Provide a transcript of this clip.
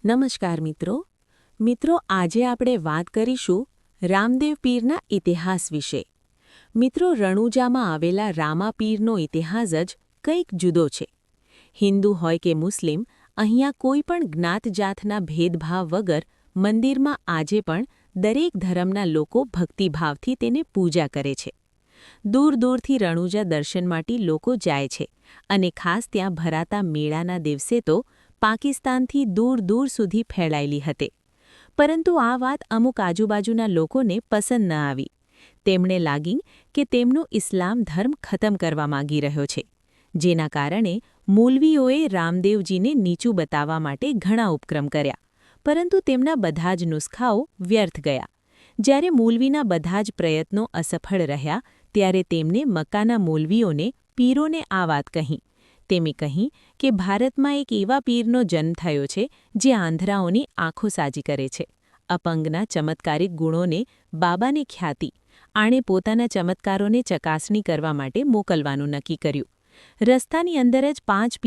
નમસ્કાર મિત્રો આજે આપણે વાત કરીશું રામદેવ પીરના ઇતિહાસ વિશે। મિત્રો રણુજામાં આવેલા રામા પીરનો ઇતિહાસ જ કંઈક જુદો છે। હિન્દુ હોય કે મુસ્લિમ, અહીંયા કોઈ પણ જ્ઞાત-જાતના ભેદભાવ વગર મંદિરમાં આજે પણ દરેક ધર્મના લોકો ભક્તિભાવથી તેને પૂજા કરે છે। દૂર દૂરથી રણુજા દર્શન માટે લોકો જાય છે અને ખાસ ત્યાં ભરાતા મેળાના દિવસે તો પાકિસ્તાનથી દૂર દૂર સુધી ફેલાયેલી હતી। પરંતુ આ વાત અમુક આજુબાજુના લોકોને પસંદ ન આવી। તેમણે લાગી કે તેમનું ઇસ્લામ ધર્મ ખતમ કરવા માંગી રહ્યો છે, જેના કારણે મૌલવીઓએ રામદેવજીને નીચું બતાવવા માટે ઘણા ઉપક્રમ કર્યા, પરંતુ તેમના બધા જ નુસ્ખાઓ વ્યર્થ ગયા। જ્યારે મૌલવીના બધા જ પ્રયત્નો અસફળ રહ્યા, ત્યારે તેમને મક્કાના મૌલવીઓને પીરોને આ વાત કહી। તેમણે કહી કે ભારતમાં એક એવા પીરનો જન્મ થયો છે જે આંધળાઓની આંખો સાજી કરે છે। અપંગના ચમત્કારિક ગુણોને બાબાને ખ્યાતિ, આણે પોતાના ચમત્કારોને ચકાસણી કરવા માટે મોકલવાનું નક્કી કર્યું। રસ્તાની અંદર જ 5